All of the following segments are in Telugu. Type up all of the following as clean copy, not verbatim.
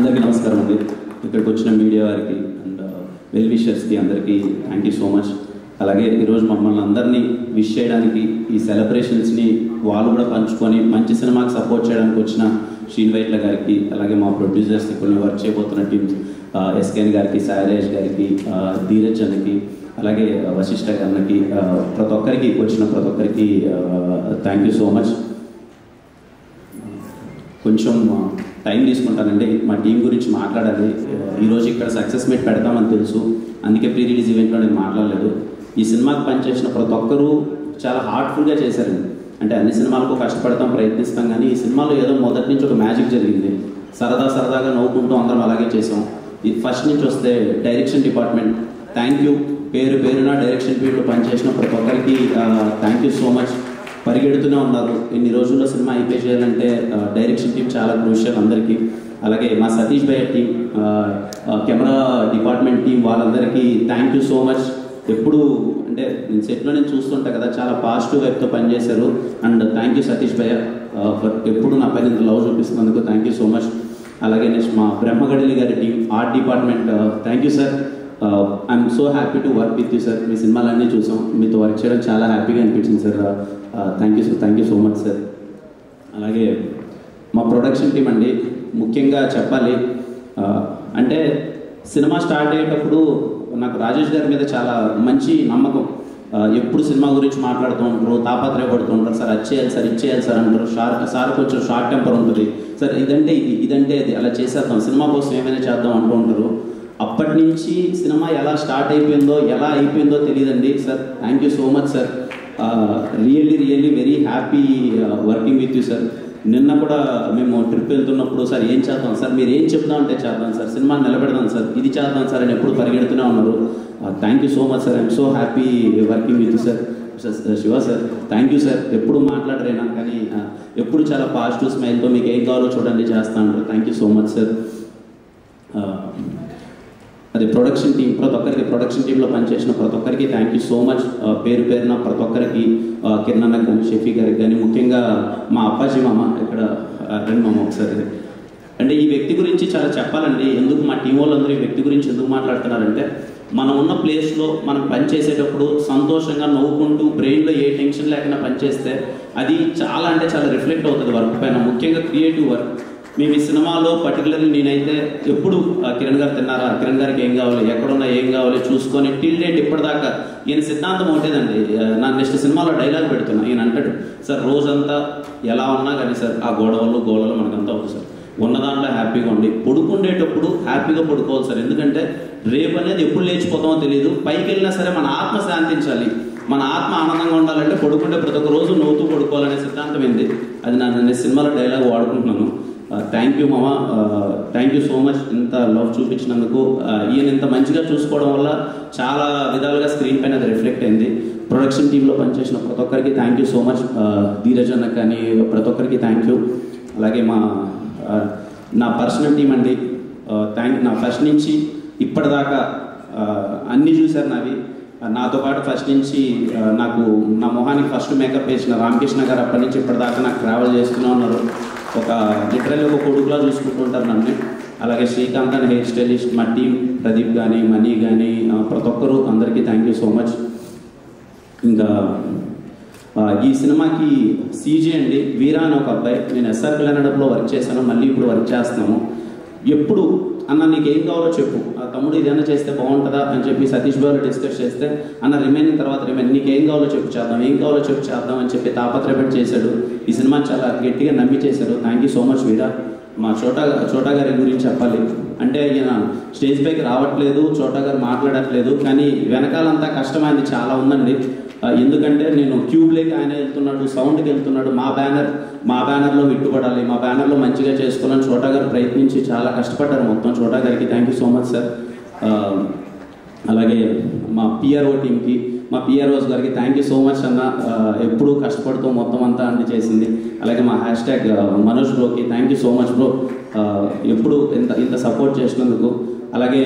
అందరికీ నమస్కారం అండి. ఇక్కడికి వచ్చిన మీడియా వారికి అండ్ వెల్ విషర్స్కి అందరికీ థ్యాంక్ యూ సో మచ్. అలాగే ఈరోజు మమ్మల్ని అందరినీ విష్ చేయడానికి ఈ సెలబ్రేషన్స్ని వాళ్ళు కూడా పంచుకొని మంచి సినిమాకి సపోర్ట్ చేయడానికి వచ్చిన శ్రీన్ వైట్ల గారికి, అలాగే మా ప్రొడ్యూసర్స్కి, కొన్ని వర్క్ చేయబోతున్న టీమ్స్ ఎస్కేఎన్ గారికి, సాయిరేష్ గారికి, ధీరజ్ అన్నకి, అలాగే వశిష్ఠ గారికి, ప్రతి ఒక్కరికి వచ్చిన ప్రతి ఒక్కరికి థ్యాంక్ యూ సో మచ్. కొంచెం టైం తీసుకుంటానండి, మా టీం గురించి మాట్లాడాలి. ఈరోజు ఇక్కడ సక్సెస్ మీట్ పెడతామని తెలుసు, అందుకే ప్రీ రిలీజ్ ఈవెంట్లో నేను మాట్లాడలేదు. ఈ సినిమాకి పనిచేసిన ప్రతి ఒక్కరూ చాలా హార్ట్ఫుల్గా చేశారండి. అంటే అన్ని సినిమాలకు కష్టపడతాం, ప్రయత్నిస్తాం, కానీ ఈ సినిమాలో ఏదో మొదటి నుంచి ఒక మ్యాజిక్ జరిగింది. సరదాగా నవ్వుకుంటూ అందరం అలాగే చేసాం. ఈ ఫస్ట్ నుంచి వస్తే డైరెక్షన్ డిపార్ట్మెంట్ థ్యాంక్ యూ. పేరున డైరెక్షన్ ఫీల్డ్లో పనిచేసిన ప్రతి ఒక్కరికి థ్యాంక్ యూ సో మచ్. పరిగెడుతూనే ఉన్నారు. ఇన్ని రోజుల్లో సినిమా అయిపోయి చేయాలంటే డైరెక్షన్ టీం చాలా క్రూషియల్ అందరికీ. అలాగే మా సతీష్ భయ్య టీం, కెమెరా డిపార్ట్మెంట్ టీం, వాళ్ళందరికీ థ్యాంక్ యూ సో మచ్. ఎప్పుడు అంటే నేను సెట్లో నేను చూస్తుంటా కదా, చాలా పాజిటివ్ వైపుతో పనిచేశారు. అండ్ థ్యాంక్ యూ సతీష్ భయ్య ఫర్ ఎప్పుడు నా పైన ఇంత లవ్ చూపిస్తున్నందుకు థ్యాంక్ యూ సో మచ్. అలాగే నెక్స్ట్ మా బ్రహ్మగడిలి గారి team, art department, thank you sir. I'm so happy to work with you sir. మీ సినిమాలన్నీ చూసాం, మీతో వర్క్ చేయడం చాలా హ్యాపీగా అనిపించింది sir. Thank you so much sir. అలాగే మా ప్రొడక్షన్ టీం అండి, ముఖ్యంగా చెప్పాలి అంటే సినిమా స్టార్ట్ అయ్యేటప్పుడు నాకు రాజేష్ గారి మీద చాలా మంచి నమ్మకం. ఎప్పుడు సినిమా గురించి మాట్లాడుతూ ఉంటారు, తాపత్రయపడుతూ ఉంటారు. సార్ అది చేయాలి సార్, ఇది చేయాలి సార్ అంటారు. సార్ కొంచెం షార్ట్ టెంపర్ ఉంటుంది. సార్ ఇదంటే ఇదంటే అది, అలా చేసేద్దాం, సినిమా కోసం ఏమైనా చేద్దాం అంటూ ఉంటారు. అప్పటి నుంచి సినిమా ఎలా స్టార్ట్ అయిపోయిందో, ఎలా అయిపోయిందో తెలియదండి sir. Thank you so much sir. Really very happy working with you sir. నిన్న కూడా మేము ట్రిప్ వెళ్తున్నప్పుడు సార్ ఏం చేద్దాం సార్, మీరు ఏం చెప్దాం అంటే చేద్దాం సార్, సినిమా నిలబెడదాం సార్, ఇది చేద్దాం సార్ అని ఎప్పుడు పరిగెడుతూనే ఉన్నారు. Thank you so much sir. I'm so happy working with you sir. Shiva sir thank you sir. ఎప్పుడు మాట్లాడరేనా కానీ ఎప్పుడు చాలా పాజిటివ్ స్మైల్తో మీకు ఏం కావాలో చూడండి చేస్తా అంటారు. Thank you so much sir. అది ప్రొడక్షన్ టీం, ప్రతి ఒక్కరికి ప్రొడక్షన్ టీంలో పనిచేసిన ప్రతి ఒక్కరికి థ్యాంక్ యూ సో మచ్. పేరున ప్రతి ఒక్కరికి, కిరణ్ అన్నకు కానీ, షఫీ గారికి కానీ, ముఖ్యంగా మా అప్పాజీ మామ, ఇక్కడ రెండు మామ ఒకసారి. అంటే ఈ వ్యక్తి గురించి చాలా చెప్పాలండి. ఎందుకు మా టీం వాళ్ళందరూ ఈ వ్యక్తి గురించి ఎందుకు మాట్లాడుతున్నారంటే, మనం ఉన్న ప్లేస్లో మనం పనిచేసేటప్పుడు సంతోషంగా నవ్వుకుంటూ బ్రెయిన్లో ఏ టెన్షన్ లేకుండా పనిచేస్తే అది చాలా అంటే చాలా రిఫ్లెక్ట్ అవుతుంది వర్క్ పైన, ముఖ్యంగా క్రియేటివ్ వర్క్. మేము ఈ సినిమాలో పర్టికులర్లీ నేనైతే ఎప్పుడు కిరణ్ గారు తిన్నారా, కిరణ్ గారికి ఏం కావాలి, ఎక్కడున్నా ఏం కావాలి చూసుకొని టిల్ డేట్ ఇప్పటిదాకా ఈయన సిద్ధాంతం ఒకటేదండి. నా నెక్స్ట్ సినిమాలో డైలాగ్ పెడుతున్నా, ఈయన అంటాడు సార్ రోజంతా ఎలా ఉన్నా కానీ సార్ ఆ గోడలు మనకంతా అవుతుంది సార్, ఉన్న దాంట్లో హ్యాపీగా ఉండి పడుకుండేటప్పుడు హ్యాపీగా పడుకోవాలి సార్. ఎందుకంటే రేపు అనేది ఎప్పుడు లేచిపోతామో తెలియదు. పైకి వెళ్ళినా సరే మన ఆత్మ శాంతించాలి, మన ఆత్మ ఆనందంగా ఉండాలంటే పడుకుంటే ప్రతి ఒక్క రోజు నవ్వుతూ పడుకోవాలనే సిద్ధాంతం ఏంది, అది నేను సినిమాలో డైలాగ్ వాడుకుంటున్నాను. థ్యాంక్ యూ మామ, థ్యాంక్ యూ సో మచ్. ఇంత లవ్ చూపించినందుకు, ఈయన ఇంత మంచిగా చూసుకోవడం వల్ల చాలా విధాలుగా స్క్రీన్ పైన అది రిఫ్లెక్ట్ అయింది. ప్రొడక్షన్ టీంలో పనిచేసిన ప్రతి ఒక్కరికి thank you so much. Dheeraj అన్న కానీ ప్రతి ఒక్కరికి థ్యాంక్ యూ. అలాగే నా పర్సనల్ టీం అండి, నా ఫస్ట్ నుంచి ఇప్పటిదాకా అన్నీ చూశారు నావి. నాతో పాటు ఫస్ట్ నుంచి నాకు నా మొహానికి ఫస్ట్ మేకప్ వేసిన రామకృష్ణ గారు అప్పటి నుంచి ఇప్పటిదాకా నాకు ట్రావెల్ చేస్తూనే ఉన్నారు. లిటరల్లీ ఒక కొడుకులా చూసుకుంటుంటారు నన్ను. అలాగే శ్రీకాంత్ అని హెయిర్ స్టైలిస్ట్, మా టీం ప్రదీప్ కానీ, మనీ కానీ, ప్రతి ఒక్కరు అందరికీ థ్యాంక్ యూ సో మచ్. ఇంకా ఈ సినిమాకి సీజీ అండి, వీరా అని ఒక అబ్బాయి, నేను ఎస్ఆర్ కళ్యాణలో వర్క్ చేశాను, మళ్ళీ ఇప్పుడు వర్క్ చేస్తున్నాము. ఎప్పుడు అన్న నీకు ఏం కావాలో చెప్పు, తమ్ముడు ఇదేనా చేస్తే బాగుంటుందా అని చెప్పి సతీష్ బాబు డిస్కస్ చేస్తే, అన్న రిమైనింగ్ నీకు ఏం కావాలో చెప్పు చేద్దాం, ఏం కావాలో చెప్పు చేద్దాం అని చెప్పి తాపత్రయపడి చేశాడు. ఈ సినిమా చాలా గట్టిగా నమ్మి చేశారు. థ్యాంక్ యూ సో మచ్ వీరా. మా చోటా గారి గురించి చెప్పాలి అంటే, ఈయన స్టేజ్ పైకి రావట్లేదు, చోటా గారు మాట్లాడట్లేదు, కానీ వెనకాలంతా కష్టమైంది చాలా ఉందండి. ఎందుకంటే నేను క్యూబ్లోకి ఆయన వెళ్తున్నాడు, సౌండ్కి వెళ్తున్నాడు, మా బ్యానర్లో విట్టుపడాలి, మా బ్యానర్లో మంచిగా చేసుకోవాలని చోటా గారు ప్రయత్నించి చాలా కష్టపడ్డారు మొత్తం. చోటా గారికి thank you so much sir. అలాగే మా పిఆర్ఓ టీంకి, మా పిఆర్ఓస్ గారికి థ్యాంక్ యూ సో మచ్ అన్న, ఎప్పుడూ కష్టపడుతూ మొత్తం అంతా అన్ని చేసింది. అలాగే మా హ్యాష్ట్యాగ్ మనోజ్ బ్రోకి thank you so much bro, ఎప్పుడు ఇంత సపోర్ట్ చేసినందుకు. అలాగే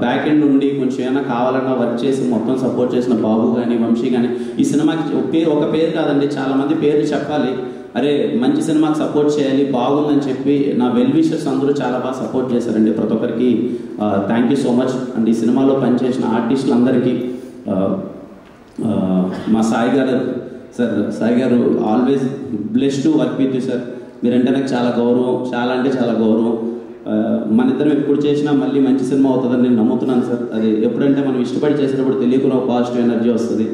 బ్యాక్ ఎండ్ నుండి కొంచెం ఏమైనా కావాలన్నా వర్క్ చేసి మొత్తం సపోర్ట్ చేసిన బాబు కానీ, వంశీ కానీ. ఈ సినిమాకి ఒక పేరు కాదండి, చాలామంది పేర్లు చెప్పాలి. అరే మంచి సినిమాకి సపోర్ట్ చేయాలి బాగుందని చెప్పి నా వెల్ విషర్స్ అందరూ చాలా బాగా సపోర్ట్ చేశారండి. ప్రతి ఒక్కరికి thank you so much. And ఈ సినిమాలో పనిచేసిన ఆర్టిస్టులందరికీ మా సాయి గారు సార్, సాయి గారు always bless to work with you sir. మీరంటే నాకు చాలా గౌరవం, చాలా అంటే చాలా గౌరవం. మన ఇద్దరం ఎప్పుడు చేసినా మళ్ళీ మంచి సినిమా అవుతుందని నేను నమ్ముతున్నాను సార్. అది ఎప్పుడంటే మనం ఇష్టపడి చేసినప్పుడు తెలియకుండా ఒక పాజిటివ్ ఎనర్జీ వస్తుంది.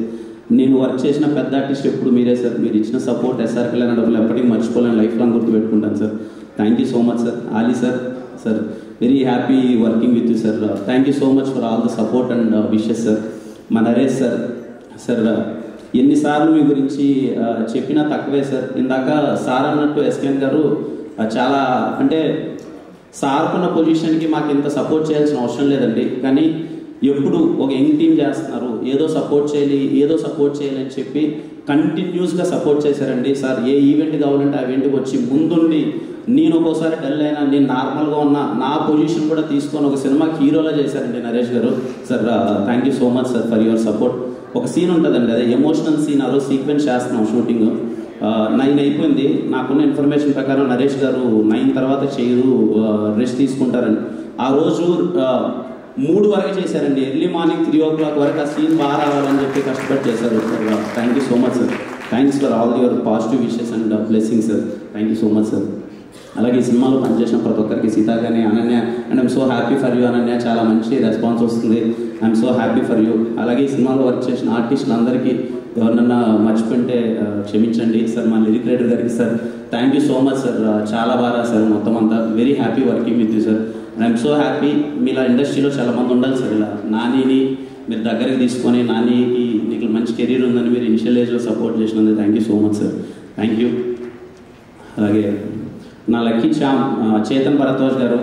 నేను వర్క్ చేసిన పెద్ద ఆర్టిస్ట్ ఎప్పుడు మీరే సార్. మీరు ఇచ్చిన సపోర్ట్ ఎస్ఆర్ కళ్యాణ్ డబ్బులు ఎప్పటికీ మర్చిపోలేని, లైఫ్ లాంగ్ గుర్తుపెట్టుకుంటాను sir. Thank you so much sir. Ali sir, sir very happy working with you sir. Thank you so much for all the support and wishes sir. మా నరేష్ సార్, సార్ ఎన్నిసార్లు మీ గురించి చెప్పినా తక్కువే సార్. ఇందాక సార్ అన్నట్టు ఎస్కేఎన్ గారు చాలా అంటే సార్కున్న పొజిషన్కి మాకు ఇంత సపోర్ట్ చేయాల్సిన అవసరం లేదండి. కానీ ఎప్పుడు ఒక యంగ్ టీం చేస్తున్నారు, ఏదో సపోర్ట్ చేయాలి అని చెప్పి కంటిన్యూస్గా సపోర్ట్ చేశారండి సార్. ఏ ఈవెంట్ కావాలంటే ఆ ఈవెంట్కి వచ్చి ముందుండి, నేను ఒక్కోసారి డల్ అయినా, నేను నార్మల్గా ఉన్నా, నా పొజిషన్ కూడా తీసుకొని ఒక సినిమాకి హీరోలా చేశారండి నరేష్ గారు. Sir thank you so much sir for your support. ఒక సీన్ ఉంటుందండి, అదే ఎమోషనల్ సీన్. ఆ రోజు సీక్వెన్స్ చేస్తున్నాం, షూటింగ్ 9 అయిపోయింది. నాకున్న ఇన్ఫర్మేషన్ ప్రకారం నరేష్ గారు 9 తర్వాత చేయరు, రెస్ట్ తీసుకుంటారండి. ఆ రోజు 3 వరకు చేశారండి. ఎర్లీ మార్నింగ్ 3 o'clock వరకు ఆ సీన్ బాగా రావాలని చెప్పి కష్టపడి చేశారు sir. Thank you so much sir. Thanks for all your positive wishes and blessings sir. Thank you so much sir. అలాగే ఈ సినిమాలో పనిచేసిన ప్రతి ఒక్కరికి, సీతా కానీ, Ananya, and I'm so happy for you Ananya. చాలా మంచి రెస్పాన్స్ వస్తుంది. I'm so happy for you. అలాగే ఈ సినిమాలో వర్క్ చేసిన ఆర్టిస్టులందరికీ ఎవరినన్నా మర్చిపోయింటే క్షమించండి సార్. మా లిరిక్ రైటర్ గారికి sir thank you so much sir. చాలా బాగా సార్ మొత్తం అంతా. Very happy working with you sir. And I'm so happy. మీలా ఇండస్ట్రీలో చాలా మంది ఉండాలి సార్. ఇలా నానిని మీరు దగ్గరికి తీసుకొని, నానికి నీకు మంచి కెరీర్ ఉందని మీరు ఇనిషియల్ ఏజ్లో సపోర్ట్ చేసినందుకు thank you so much sir. Thank you. అలాగే నా లక్కీ చామ్ చేతన్ భరద్వాజ్ గారు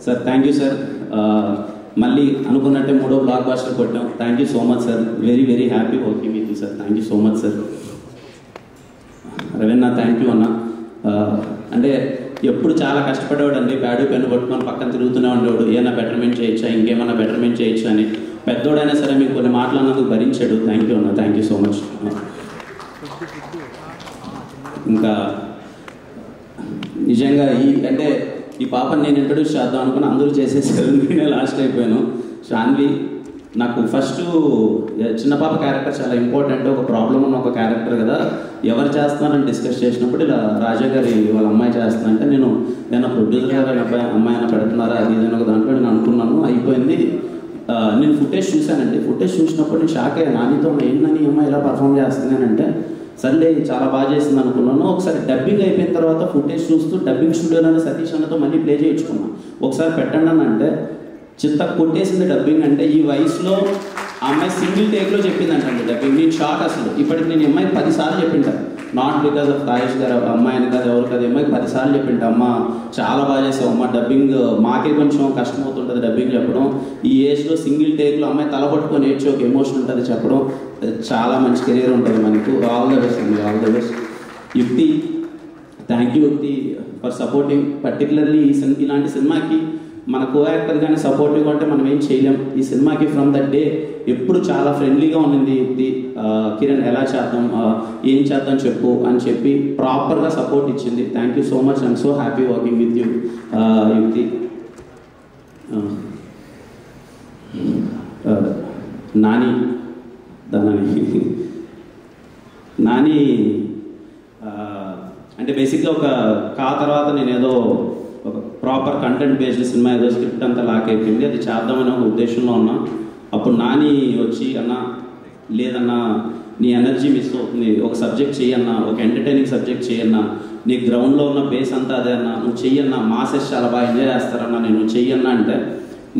సార్, థ్యాంక్ యూ సార్. మళ్ళీ అనుకున్నట్టే 3వ బ్లాక్ బాస్టర్ కొట్టాం. Thank you so much sir. Very very happy working with you sir. Thank you so much sir. Raveena thank you అన్న. అంటే ఎప్పుడు చాలా కష్టపడేవాడు అండి. బ్యాడు పెన్ను పట్టుకొని పక్కన తిరుగుతూనే ఉండేవాడు. ఏమైనా బెటర్మెంట్ చేయొచ్చా, ఇంకేమైనా బెటర్మెంట్ చేయొచ్చా అని. పెద్దోడైనా సరే మీకు కొన్ని మాట్లాడినందుకు భరించాడు. థ్యాంక్ యూ అన్న. Thank you so much. ఇంకా నిజంగా ఈ పాపని నేను ఇంట్రడ్యూస్ చేద్దాం అనుకుని అందరూ చేసేసారు, నేనే లాస్ట్ అయిపోయాను. శాన్వి నాకు ఫస్ట్ చిన్న పాప క్యారెక్టర్ చాలా ఇంపార్టెంట్. ఒక ప్రాబ్లం ఉన్న ఒక క్యారెక్టర్ కదా, ఎవరు చేస్తున్నారని డిస్కస్ చేసినప్పుడు ఇలా రాజా గారి వాళ్ళ అమ్మాయి చేస్తానంటే నేను ప్రొడ్యూసర్ గారి అమ్మాయినా పెడుతున్నారా అది ఇది ఒక దాంట్లో నేను అనుకున్నాను. అయిపోయింది. నేను ఫుటేజ్ చూశానండి. ఫుటేజ్ చూసినప్పుడు నేను షాక్ అయ్యాను. నానితో ఏంటని అమ్మాయి ఇలా పర్ఫామ్ చేస్తున్నానంటే సర్లే చాలా బాగా చేసింది అనుకున్నాను. ఒకసారి డబ్బింగ్ అయిపోయిన తర్వాత ఫుటేజ్ చూస్తూ డబ్బింగ్ స్టూడియోలోనే సతీష్ అన్నతో మళ్ళీ ప్లే చేయించుకున్నాను. ఒకసారి పెట్టండి అని అంటే చిత్త కొట్టేసింది డబ్బింగ్. అంటే ఈ వయసులో ఆ అమ్మాయి సింగిల్ టేక్లో చెప్పిందంటండి డబ్బింగ్. నేను షాక్ అసలు. ఇప్పటికి నేను అమ్మాయికి 10 సార్లు చెప్పింటాను. నాట్ బికాస్ ఆఫ్ రాజేష్ గారు అమ్మాయిని కాదు, ఎవరు కాదు, అమ్మాయికి 10 సార్లు చెప్పింటా, అమ్మ చాలా బాగా చేసావు అమ్మ, డబ్బింగ్ మాకే కొంచెం కష్టమవుతుంటుంది డబ్బింగ్ చెప్పడం. ఈ ఏజ్లో సింగిల్ టేక్లో అమ్మాయి తలపట్టుకొని ఏడ్చి ఒక ఎమోషన్ ఉంటుంది చెప్పడం. చాలా మంచి కెరీర్ ఉంటుంది మనకు. ఆల్ ద బెస్ట్ అండి. All the best. యుక్తి థ్యాంక్ యూ యుక్తి ఫర్ సపోర్టింగ్. పర్టికులర్లీ ఇలాంటి సినిమాకి మన కో యాక్టర్ కానీ సపోర్టివ్ అంటే మనం ఏం చేయలేం. ఈ సినిమాకి ఫ్రమ్ దట్ డే ఎప్పుడు చాలా ఫ్రెండ్లీగా ఉండింది యుక్తి. కిరణ్ ఎలా చేద్దాం, ఏం చేద్దాం చెప్పు అని చెప్పి ప్రాపర్గా సపోర్ట్ ఇచ్చింది. Thank you so much. I'm so happy working with you యుక్తి. నాని నాని అంటే బేసిక్గా ఒక తర్వాత నేను ఏదో ఒక ప్రాపర్ కంటెంట్ బేస్డ్ సినిమా ఏదో స్క్రిప్ట్ అంతా లాక్ అయిపోయింది. అది చేద్దామని ఒక ఉద్దేశంలో ఉన్నా. అప్పుడు నాని వచ్చి అన్నా లేదన్నా నీ ఎనర్జీ మిస్ అవుతుంది, ఒక సబ్జెక్ట్ చేయన్నా, ఒక ఎంటర్టైనింగ్ సబ్జెక్ట్ చేయన్నా, నీ గ్రౌండ్లో ఉన్న బేస్ అంతా అదే అన్నా, నువ్వు చెయ్యన్నా, మాసెస్ చాలా బాగా ఎంజాయ్ చేస్తారన్నా, నేను చెయ్యన్నా అంటే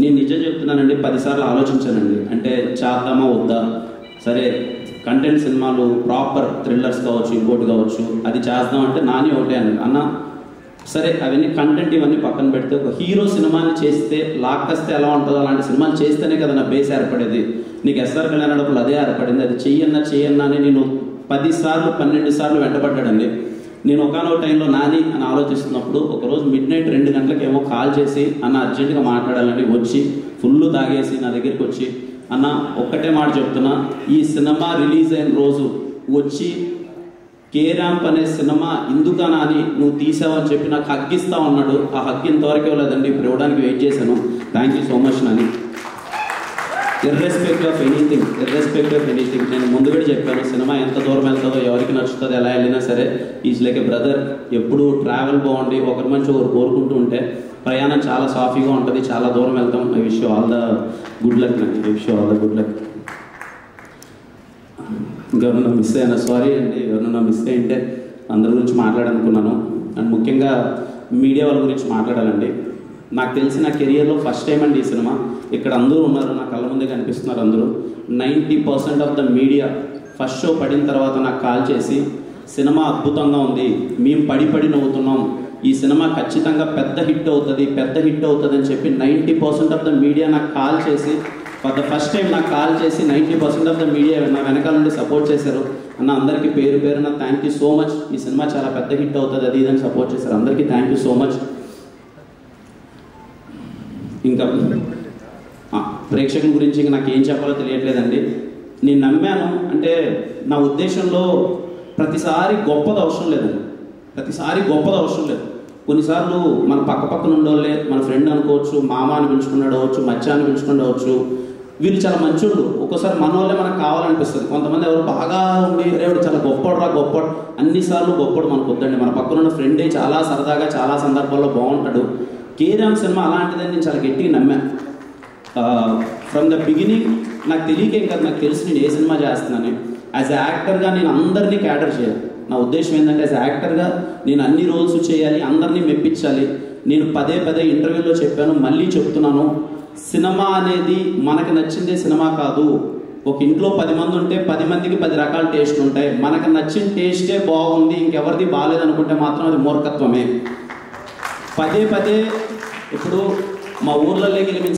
నేను నిజం చెప్తున్నానండి 10 సార్లు ఆలోచించానండి. అంటే చేద్దామా వద్దా, సరే కంటెంట్ సినిమాలు ప్రాపర్ థ్రిల్లర్స్ కావచ్చు, ఇంకోటి కావచ్చు, అది చేద్దామంటే నాని ఒకటే అన్న సరే అవన్నీ కంటెంట్ ఇవన్నీ పక్కన పెడితే ఒక హీరో సినిమాని చేస్తే లాక్కస్తే ఎలా ఉంటుందో అలాంటి సినిమాలు చేస్తేనే కదా నా బేస్ ఏర్పడేది. నీకు ఎస్ఆర్ కళ్యాణ్ డబ్బులు అదే ఏర్పడింది. అది చెయ్యన్నా అని నేను 10 సార్లు 12 సార్లు వెంటబడ్డాడండి. నేను ఒకనొక టైంలో నాని అని ఆలోచిస్తున్నప్పుడు ఒకరోజు మిడ్నైట్ 2 గంటలకేమో కాల్ చేసి అన్న అర్జెంటుగా మాట్లాడాలని వచ్చి ఫుల్ తాగేసి నా దగ్గరికి వచ్చి అన్న ఒక్కటే మాట చెప్తున్నా, ఈ సినిమా రిలీజ్ అయిన రోజు వచ్చి కే ర్యాంప్ అనే సినిమా ఎందుకనా అని నువ్వు తీసావని చెప్పి నాకు హక్కిస్తా ఉన్నాడు. ఆ హక్కు ఇంతవరకు ఇవ్వలేదండి, ఇప్పుడు ఇవ్వడానికి వెయిట్ చేశాను. Thank you so much Nani. Irrespective of anything నేను ముందు కూడా చెప్పాను, సినిమా ఎంత దూరం వెళ్తుందో, ఎవరికి నచ్చుతుందో, ఎలా వెళ్ళినా సరే ఈజ్ లైక్ ఏ బ్రదర్. ఎప్పుడు ట్రావెల్ బాగుండి ఒకరి మంచి ఒకరు కోరుకుంటూ ఉంటే ప్రయాణం చాలా సాఫీగా ఉంటుంది, చాలా దూరం వెళ్తాం. I wish you all the good luck అండి. I wish you all the good luck. ఎవరన్నా మిస్ అయినా సారీ అండి, ఎవరన్నా మిస్ అయింటే అందరి గురించి మాట్లాడాలనుకున్నాను. అండ్ ముఖ్యంగా మీడియా వాళ్ళ గురించి మాట్లాడాలండి. నాకు తెలిసి నా కెరియర్లో ఫస్ట్ టైం అండి ఈ సినిమా. ఇక్కడ అందరూ ఉన్నారు, నా కళ్ళ ముందే కనిపిస్తున్నారు అందరూ. 90% of the media first show పడిన తర్వాత నాకు కాల్ చేసి సినిమా అద్భుతంగా ఉంది, మేము పడి నవ్వుతున్నాం, ఈ సినిమా ఖచ్చితంగా పెద్ద హిట్ అవుతుంది అని చెప్పి 90% ఆఫ్ ద మీడియా నాకు కాల్ చేసి, ఫర్ ద ఫస్ట్ టైం నాకు కాల్ చేసి 90% ఆఫ్ ద మీడియా నా వెనకాల నుండి సపోర్ట్ చేశారు. అన్న అందరికీ పేరు పేరున థ్యాంక్ యూ సో మచ్. ఈ సినిమా చాలా పెద్ద హిట్ అవుతుంది అది ఇదని సపోర్ట్ చేశారు. అందరికీ థ్యాంక్ యూ సో మచ్. ఇంకా ప్రేక్షకుల గురించి ఇంకా నాకు ఏం చెప్పాలో తెలియట్లేదండి. నేను నమ్మాను అంటే నా ఉద్దేశంలో ప్రతిసారి గొప్పది అవసరం లేదండి, కొన్నిసార్లు మన పక్కన ఉండోళ్ళే మన ఫ్రెండ్ అనుకోవచ్చు, మామ అని పిలుచుకున్నాడు అవ్వచ్చు, మచ్చ అని పిలుచుకున్నాడు, వీళ్ళు చాలా మంచోళ్ళు. ఒక్కోసారి మన వాళ్ళే మనకు కావాలనిపిస్తుంది. కొంతమంది ఎవరు బాగా ఉండి రేవుడు చాలా గొప్పడు, అన్నిసార్లు గొప్పడు మనకు వద్దండి. మన పక్కన ఉన్న ఫ్రెండే చాలా సరదాగా చాలా సందర్భాల్లో బాగుంటాడు. కే ర్యాంప్ సినిమా అలాంటిదని నేను చాలా గట్టిగా నమ్మాను. ఫ్రమ్ ద బిగినింగ్ నాకు తెలియకేం కాదు, నాకు తెలిసి నేను ఏ సినిమా చేస్తున్నాను. యాజ్ ఎ యాక్టర్గా నేను అందరినీ క్యాటర్ చేయాలి. నా ఉద్దేశం ఏంటంటే యాజ్ ఎ యాక్టర్గా నేను అన్ని రోల్స్ చేయాలి, అందరినీ మెప్పించాలి. నేను పదే ఇంటర్వ్యూలో చెప్పాను, మళ్ళీ చెప్తున్నాను, సినిమా అనేది మనకు నచ్చిందే సినిమా కాదు. ఒక ఇంట్లో 10 మంది ఉంటే 10 మందికి 10 రకాల టేస్ట్లు ఉంటాయి. మనకు నచ్చిన టేస్టే బాగుంది, ఇంకెవరిది బాగాలేదనుకుంటే మాత్రం అది మూర్ఖత్వమే. పదే ఇప్పుడు మా ఊర్లలోకి వెళ్ళి